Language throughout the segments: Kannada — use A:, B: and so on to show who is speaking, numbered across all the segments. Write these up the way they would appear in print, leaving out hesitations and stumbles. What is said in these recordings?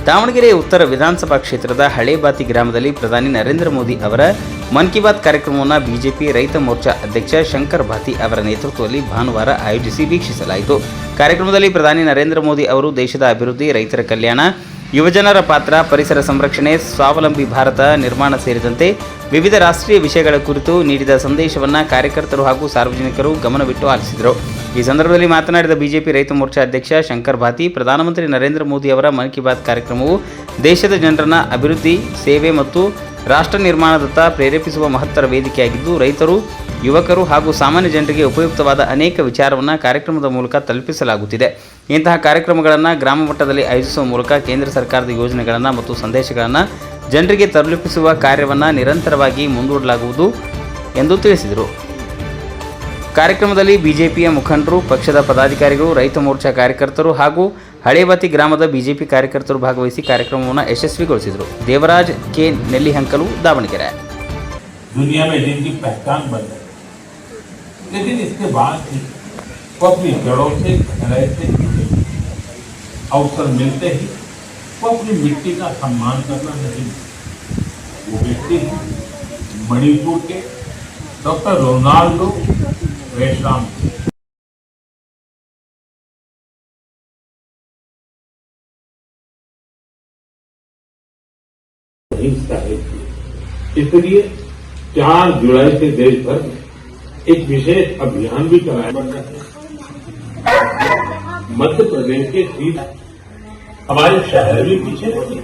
A: ದಾವಣಗೆರೆ ಉತ್ತರ ವಿಧಾನಸಭಾ ಕ್ಷೇತ್ರದ ಹಳೇಬಾತಿ ಗ್ರಾಮದಲ್ಲಿ ಪ್ರಧಾನಿ ನರೇಂದ್ರ ಮೋದಿ ಅವರ ಮನ್ ಕಿ ಬಾತ್ ಕಾರ್ಯಕ್ರಮವನ್ನು ಬಿಜೆಪಿ ರೈತ ಮೋರ್ಚಾ ಅಧ್ಯಕ್ಷ ಶಂಕರ್ ಭಾತಿ ಅವರ ನೇತೃತ್ವದಲ್ಲಿ ಭಾನುವಾರ ಆಯೋಜಿಸಿ ವೀಕ್ಷಿಸಲಾಯಿತು. ಕಾರ್ಯಕ್ರಮದಲ್ಲಿ ಪ್ರಧಾನಿ ನರೇಂದ್ರ ಮೋದಿ ಅವರು ದೇಶದ ಅಭಿವೃದ್ಧಿ, ರೈತರ ಕಲ್ಯಾಣ, ಯುವಜನರ ಪಾತ್ರ, ಪರಿಸರ ಸಂರಕ್ಷಣೆ, ಸ್ವಾವಲಂಬಿ ಭಾರತ ನಿರ್ಮಾಣ ಸೇರಿದಂತೆ ವಿವಿಧ ರಾಷ್ಟ್ರೀಯ ವಿಷಯಗಳ ಕುರಿತು ನೀಡಿದ ಸಂದೇಶವನ್ನು ಕಾರ್ಯಕರ್ತರು ಹಾಗೂ ಸಾರ್ವಜನಿಕರು ಗಮನವಿಟ್ಟು ಆಲಿಸಿದರು. ಈ ಸಂದರ್ಭದಲ್ಲಿ ಮಾತನಾಡಿದ ಬಿಜೆಪಿ ರೈತ ಮೋರ್ಚಾ ಅಧ್ಯಕ್ಷ ಶಂಕರ್ ಭಾತಿ, ಪ್ರಧಾನಮಂತ್ರಿ ನರೇಂದ್ರ ಮೋದಿ ಅವರ ಮನ್ ಕಿ ಬಾತ್ ಕಾರ್ಯಕ್ರಮವು ದೇಶದ ಜನರನ್ನ ಅಭಿವೃದ್ಧಿ, ಸೇವೆ ಮತ್ತು ರಾಷ್ಟ್ರ ನಿರ್ಮಾಣದತ್ತ ಪ್ರೇರೇಪಿಸುವ ಮಹತ್ತರ ವೇದಿಕೆಯಾಗಿದ್ದು, ರೈತರು, ಯುವಕರು ಹಾಗೂ ಸಾಮಾನ್ಯ ಜನರಿಗೆ ಉಪಯುಕ್ತವಾದ ಅನೇಕ ವಿಚಾರವನ್ನು ಕಾರ್ಯಕ್ರಮದ ಮೂಲಕ ತಲುಪಿಸಲಾಗುತ್ತಿದೆ. ಇಂತಹ ಕಾರ್ಯಕ್ರಮಗಳನ್ನು ಗ್ರಾಮ ಮಟ್ಟದಲ್ಲಿ ಆಯೋಜಿಸುವ ಮೂಲಕ ಕೇಂದ್ರ ಸರ್ಕಾರದ ಯೋಜನೆಗಳನ್ನು ಮತ್ತು ಸಂದೇಶಗಳನ್ನು ಜನರಿಗೆ ತಲುಪಿಸುವ ಕಾರ್ಯವನ್ನು ನಿರಂತರವಾಗಿ ಮುಂದೂಡಲಾಗುವುದು ಎಂದು ತಿಳಿಸಿದರು. ಕಾರ್ಯಕ್ರಮದಲ್ಲಿ ಬಿಜೆಪಿಯ ಮುಖಂಡರು, ಪಕ್ಷದ ಪದಾಧಿಕಾರಿಗಳು, ರೈತ ಮೋರ್ಚಾ ಕಾರ್ಯಕರ್ತರು ಹಾಗೂ ಹಳೇಬಾತಿ ಗ್ರಾಮದ ಬಿಜೆಪಿ ಕಾರ್ಯಕರ್ತರು ಭಾಗವಹಿಸಿ ಕಾರ್ಯಕ್ರಮವನ್ನು ಯಶಸ್ವಿಗೊಳಿಸಿದರು. ದೇವರಾಜ್ ಕೆ ನೆಲ್ಲಿಹಂಕಲು, ದಾವಣಗೆರೆ.
B: दुनिया में जिनकी पहचान बन गई, लेकिन इसके बाद भी वो अपनी जड़ों से, गहराई से जुड़े, अवसर मिलते ही वो अपनी मिट्टी का सम्मान करना नहीं। वो व्यक्ति मणिपुर के डॉक्टर रोनाल्डो रेशम। इसलिए 4 जुलाई से देश भर में एक विशेष अभियान भी चलाया जा रहा है। मध्य प्रदेश के सीट हमारे शहर भी पीछे नहीं,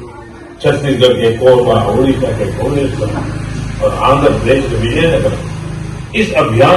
B: छत्तीसगढ़ के कोरबा, उड़ीसा के भुवनेश्वर और आंध्र प्रदेश के विजयनगर इस अभियान